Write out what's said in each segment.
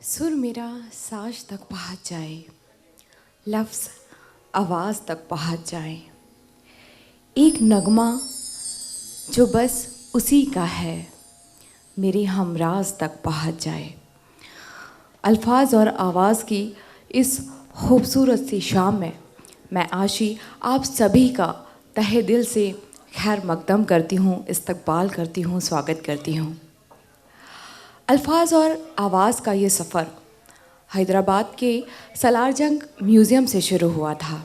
सुर मेरा साज तक पहुँच जाए, लफ्ज़ आवाज़ तक पहुँच जाए, एक नगमा जो बस उसी का है मेरे हमराज तक पहुँच जाए। अल्फाज और आवाज़ की इस खूबसूरत सी शाम में मैं आशी आप सभी का तहे दिल से खैर मकदम करती हूँ, इस्तकबाल करती हूँ, स्वागत करती हूँ। अल्फाज और आवाज़ का ये सफ़र हैदराबाद के सलारजंग म्यूज़ियम से शुरू हुआ था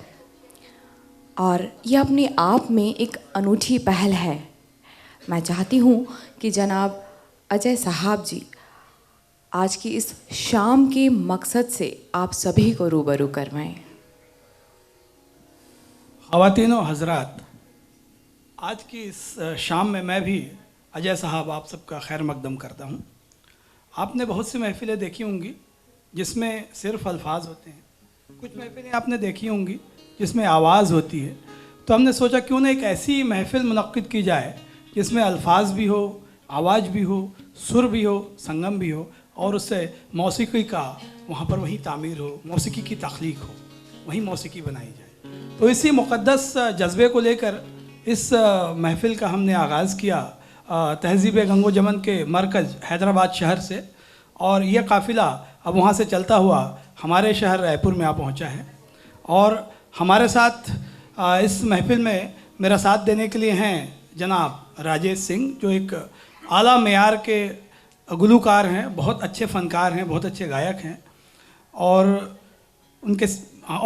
और यह अपने आप में एक अनूठी पहल है। मैं चाहती हूँ कि जनाब अजय साहब जी आज की इस शाम के मकसद से आप सभी को रूबरू करवाएं। ख़वातीन व हज़रात, आज की इस शाम में मैं भी अजय साहब आप सबका खैर मकदम करता हूँ। आपने बहुत सी महफ़िलें देखी होंगी जिसमें सिर्फ़ अल्फाज होते हैं, कुछ महफ़िलें आपने देखी होंगी जिसमें आवाज़ होती है। तो हमने सोचा क्यों ना एक ऐसी महफ़िल मुनक्किद की जाए जिसमें अल्फाज भी हो, आवाज़ भी हो, सुर भी हो, संगम भी हो और उससे मौसीकी का वहाँ पर वहीं तामीर हो, मौसीकी की तख्लीक हो, वहीं मौसीकी बनाई जाए। तो इसी मुक़द्दस जज्बे को लेकर इस महफ़िल का हमने आगाज़ किया तहज़ीब गंगो जमन के मरकज़ हैदराबाद शहर से, और यह काफ़िला अब वहाँ से चलता हुआ हमारे शहर रायपुर में आ पहुँचा है। और हमारे साथ इस महफ़िल में मेरा साथ देने के लिए हैं जनाब राजेश सिंह, जो एक आला मेयार के गुलूकार हैं, बहुत अच्छे फ़नकार हैं, बहुत अच्छे गायक हैं। और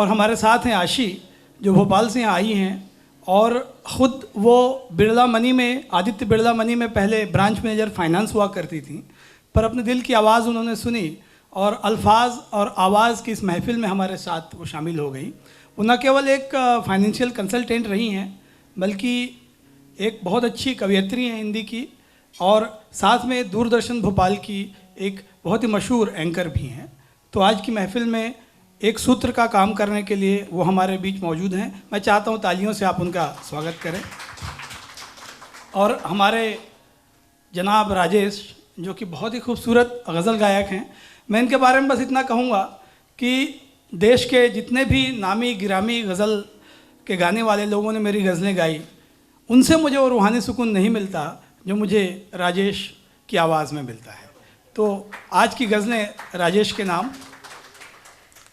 हमारे साथ हैं आशी, जो भोपाल से यहाँ आई हैं और ख़ुद वो बिरला मनी में, आदित्य बिरला मनी में पहले ब्रांच मैनेजर फाइनेंस हुआ करती थी, पर अपने दिल की आवाज़ उन्होंने सुनी और अल्फाज और आवाज़ की इस महफ़िल में हमारे साथ वो शामिल हो गई। वो न केवल एक फाइनेंशियल कंसल्टेंट रही हैं, बल्कि एक बहुत अच्छी कवयित्री हैं हिंदी की, और साथ में दूरदर्शन भोपाल की एक बहुत ही मशहूर एंकर भी हैं। तो आज की महफ़िल में एक सूत्र का काम करने के लिए वो हमारे बीच मौजूद हैं। मैं चाहता हूँ तालियों से आप उनका स्वागत करें। और हमारे जनाब राजेश, जो कि बहुत ही खूबसूरत गज़ल गायक हैं, मैं इनके बारे में बस इतना कहूँगा कि देश के जितने भी नामी गिरामी गज़ल के गाने वाले लोगों ने मेरी गज़लें गाई, उनसे मुझे वो रूहानी सुकून नहीं मिलता जो मुझे राजेश की आवाज़ में मिलता है। तो आज की गज़लें राजेश के नाम।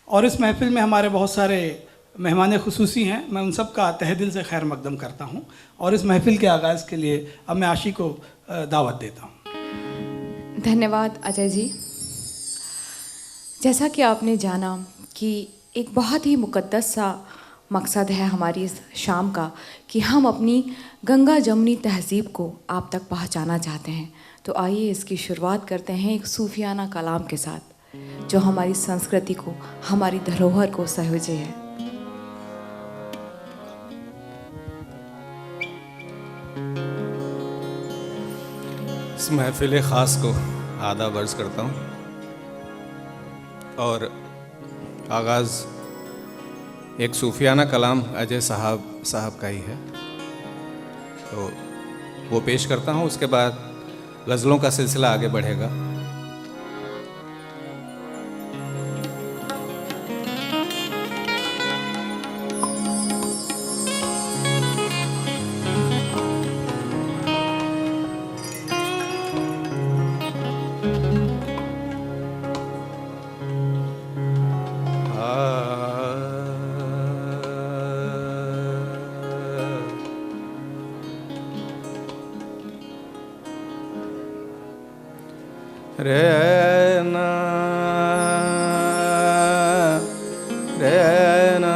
और इस महफ़िल में हमारे बहुत सारे मेहमान खुसूसी हैं, मैं उन सब का तहे दिल से खैर मकदम करता हूँ। और इस महफ़िल के आगाज़ के लिए अब मैं आशी को दावत देता हूँ। धन्यवाद अजय जी। जैसा कि आपने जाना कि एक बहुत ही मुक़द्दस सा मकसद है हमारी इस शाम का कि हम अपनी गंगा जमुनी तहज़ीब को आप तक पहुंचाना चाहते हैं। तो आइए इसकी शुरुआत करते हैं एक सूफियाना कलाम के साथ, जो हमारी संस्कृति को, हमारी धरोहर को सहेजे है। इस महफ़िल ख़ास को आदाब अर्ज़ करता हूँ और आगाज़ एक सूफियाना कलाम अजय साहब का ही है, तो वो पेश करता हूँ। उसके बाद गज़लों का सिलसिला आगे बढ़ेगा। रहना रहना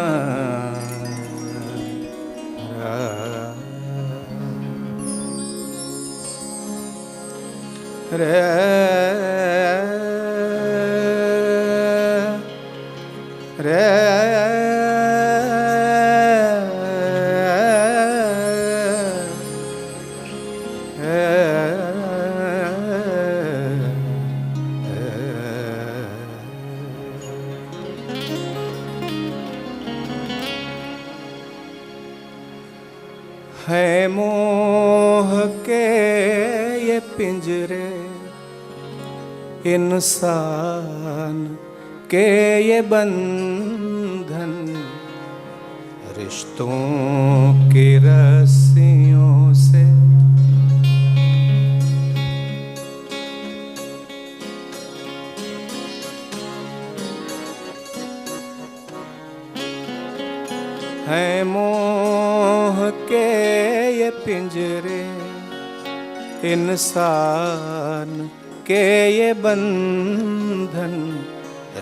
है मोह के ये पिंजरे इंसान के ये बंधन रिश्तों की रस्सियों से है मोह के ये पिंजरे इंसान के ये बंधन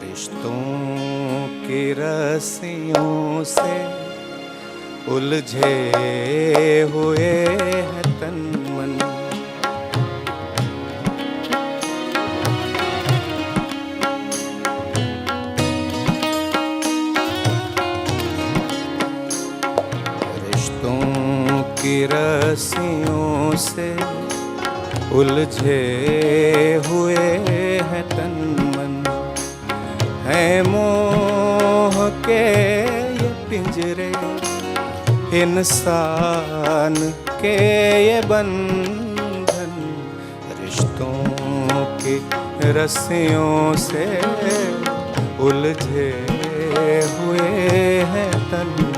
रिश्तों की रस्सियों से उलझे हुए हैं तन मन। की रस्सियों से उलझे हुए हैं तन मन। है मोह के ये पिंजरे इंसान के ये बंधन रिश्तों की रस्सियों से उलझे हुए हैं तन मन।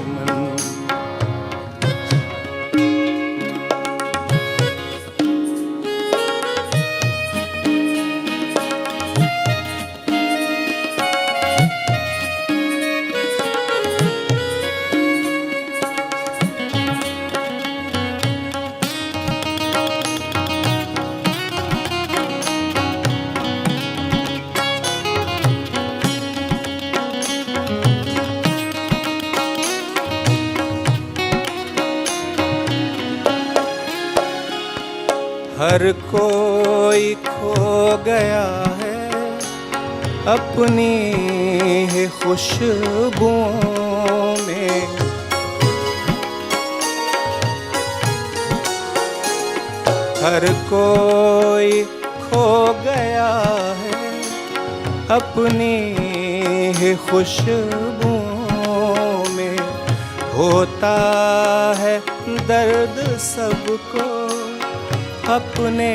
हर कोई खो गया है अपनी ही खुशबुओं में। हर कोई खो गया है अपनी ही खुशबुओं में। होता है दर्द सबको अपने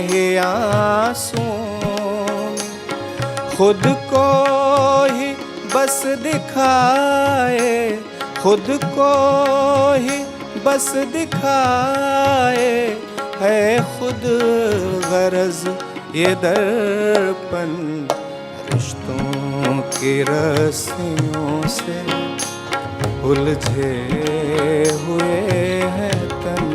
ही आंसुओं में। खुद को ही बस दिखाए, खुद को ही बस दिखाए है खुद गरज ये दर्पण रिश्तों की रस्सियों से उलझे हुए हैं तन।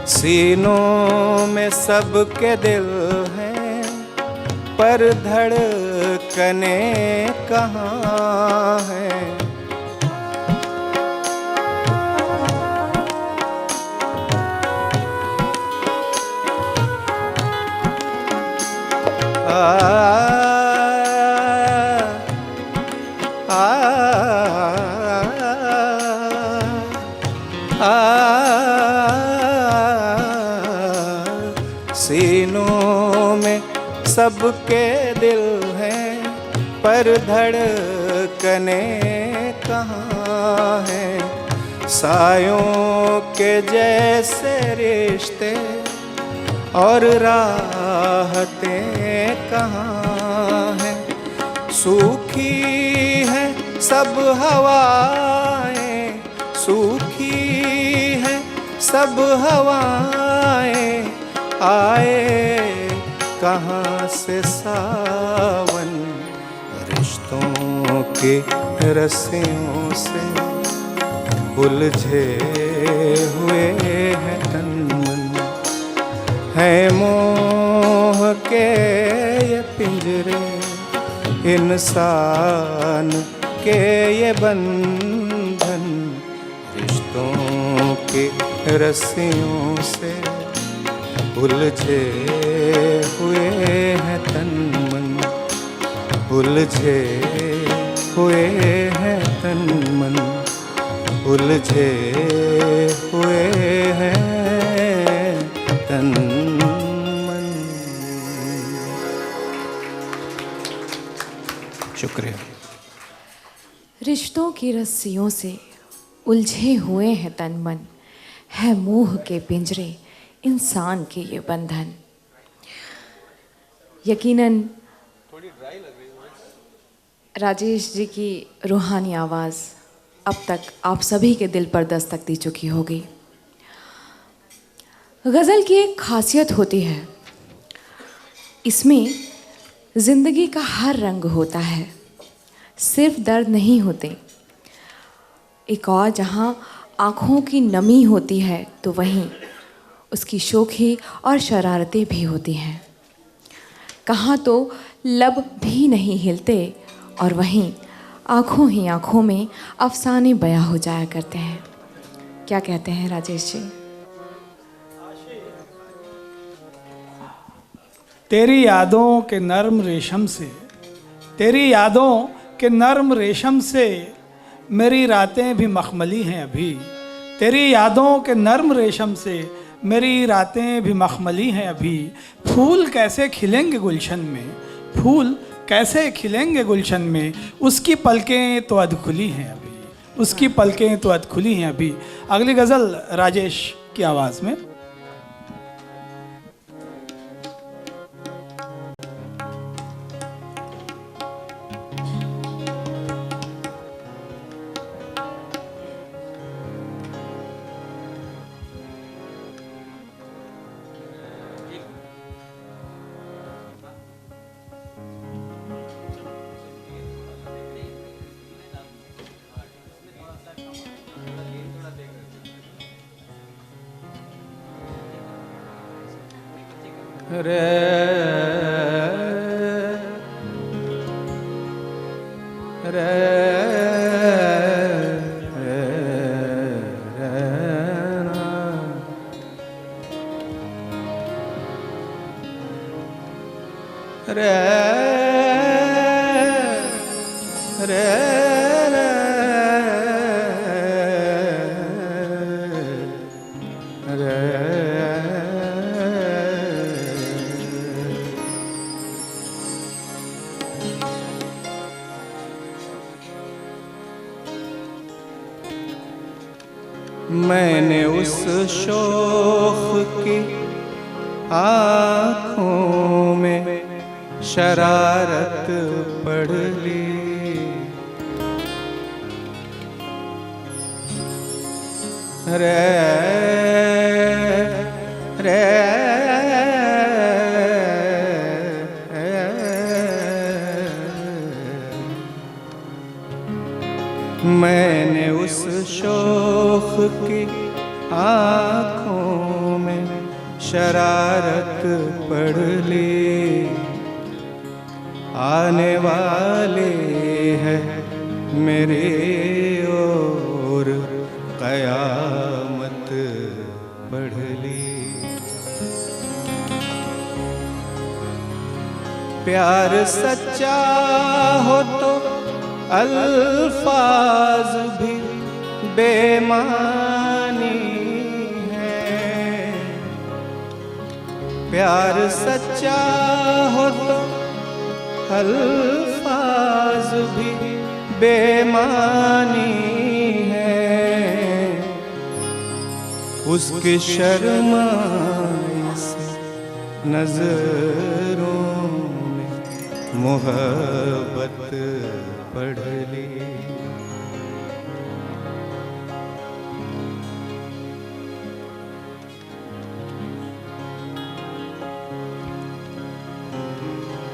सीनों में सबके दिल हैं पर धड़कने कहाँ हैं। सीनों में सबके दिल हैं पर धड़कने कहाँ हैं। सायों के जैसे रिश्ते और राहतें कहाँ हैं। सूखी है सब हवाएं, सूखी है सब हवाएं। आए कहाँ से सावन रिश्तों की रस्सियों से उलझे हुए हैं तन मन। है मोह के ये पिंजरे इंसान के ये बंधन रिश्तों की रस्सियों से उलझे हुए हैं तन मन, उलझे हुए हैं तन मन, उलझे हुए हैं तन मन। शुक्रिया। रिश्तों की रस्सियों से उलझे हुए हैं तन मन, है मोह के पिंजरे इंसान के ये बंधन। यकीनन राजेश जी की रूहानी आवाज़ अब तक आप सभी के दिल पर दस्तक दे चुकी होगी। गज़ल की एक खासियत होती है, इसमें ज़िंदगी का हर रंग होता है, सिर्फ दर्द नहीं होते। एक और जहाँ आँखों की नमी होती है तो वहीं उसकी शोखी और शरारतें भी होती हैं। कहाँ तो लब भी नहीं हिलते और वहीं आँखों ही आँखों में अफसाने बयां हो जाया करते हैं। क्या कहते हैं राजेश जी? तेरी यादों के नर्म रेशम से, तेरी यादों के नर्म रेशम से मेरी रातें भी मखमली हैं अभी। तेरी यादों के नर्म रेशम से मेरी रातें भी मखमली हैं अभी। फूल कैसे खिलेंगे गुलशन में, फूल कैसे खिलेंगे गुलशन में, उसकी पलकें तो अधखुली हैं अभी, उसकी पलकें तो अधखुली हैं अभी। अगली गज़ल राजेश की आवाज़ में। रे रे रे रे मैंने उस शोख की आँखों में शरारत पढ़ ली। रे रे मैंने उस शोख की आँखों में शरारत पढ़ ली। आने वाले हैं मेरे ओर कयामत पढ़ ली। प्यार सच्चा हो तो अल्फाज भी बेमानी है। प्यार सच्चा हो तो अल्फाज भी बेमानी है। उसके शर्माए से नजरों में मोहब्बत पढ़ ली।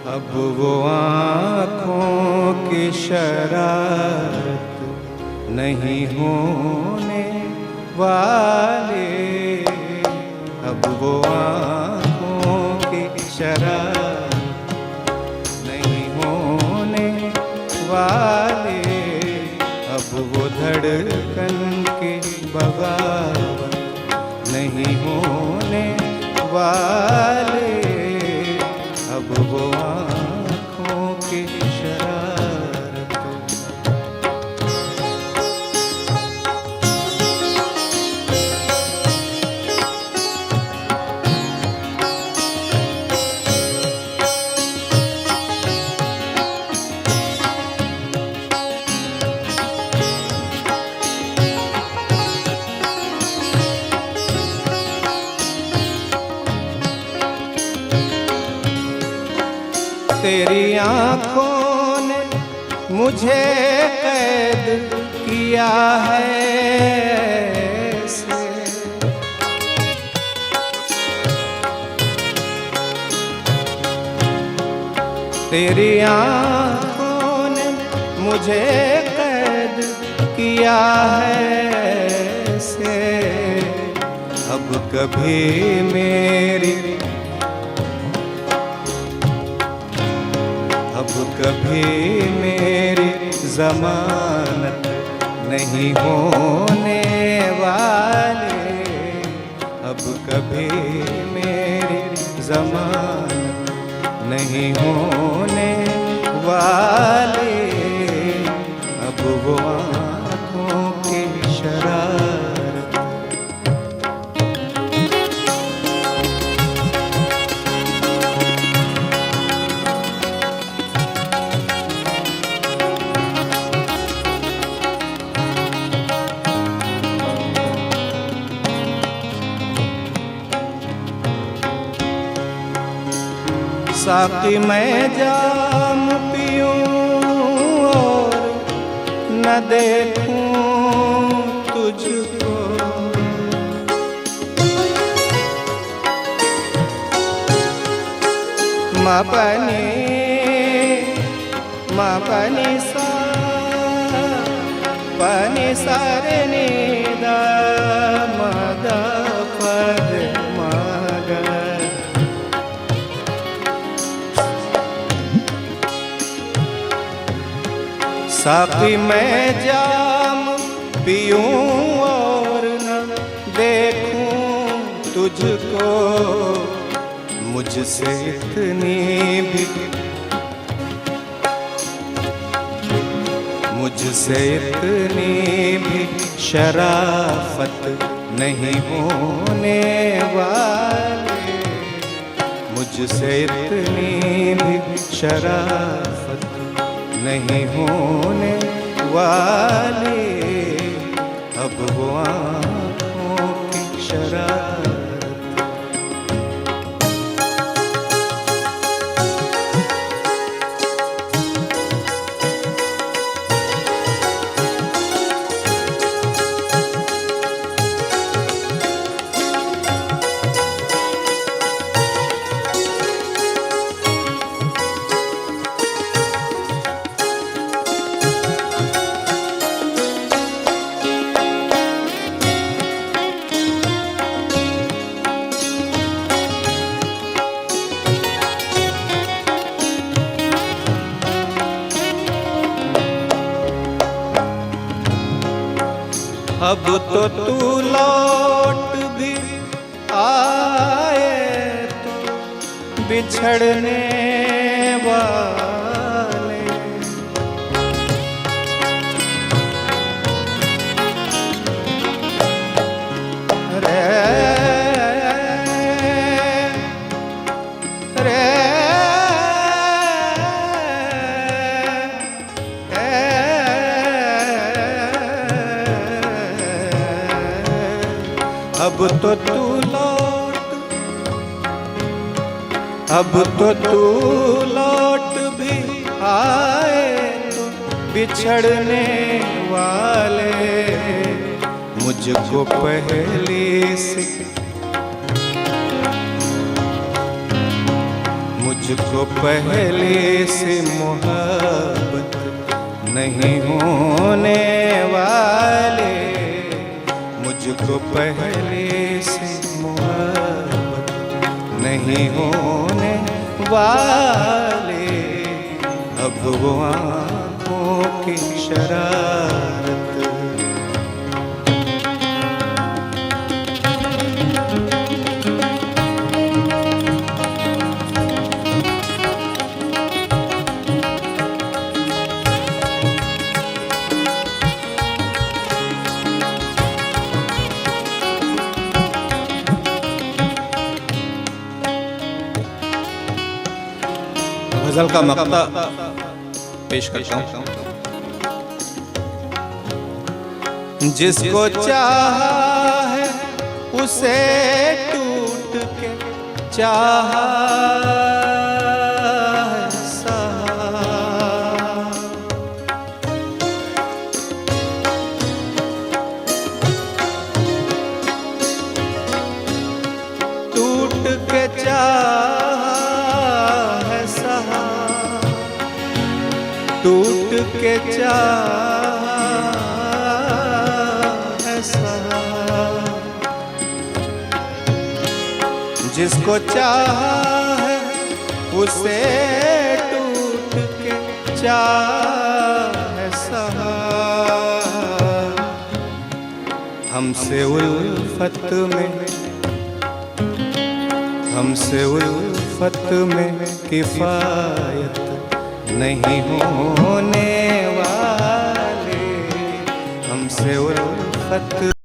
अब वो आँखों की शरारत नहीं होने वाले। अब वो आँखों की शरारत नहीं होने वाले। अब वो धड़कन की बगावत नहीं होने वाले। तेरी आँखों ने मुझे कैद किया है ऐसे। तेरी आँखों ने मुझे कैद किया है ऐसे। अब कभी मेरी, अब कभी मेरी ज़मानत नहीं होने वाली। अब कभी मेरी ज़मानत नहीं होने वाली। अब वो आँखों की शरारत, साकी मैं जाम पीऊं और न देखूं तुझको। मापनी सा पनि सारे निदा मद पद मग। साकी मैं जाम पीऊं और न देखूं तुझको। मुझसे इतनी भी, मुझसे इतनी भी शराफत नहीं होने वाली। मुझसे इतनी भी शराफत नहीं होने वाली। अब वो आँखों की शरारत, अब तो तू लौट भी आए तो बिछड़ने वाले। रे रे अब तो तू लौट, अब तो तू लौट भी आए तो बिछड़ने वाले। मुझको पहले से, मुझको पहले से मोहब्बत नहीं होने वाले। मुझको पहले से मोहब्बत नहीं होने वाले। अब वो आँखों की शरारत, गजल का मक्ता पेश करता हूँ। जिसको चाहा है उसे टूट के चाहा है चाहा है सहा, जिसको चाहा है उसे टूट के चाहा है सहा। हमसे उल्फत में किफायत नहीं होने वाले, हमसे उल्फत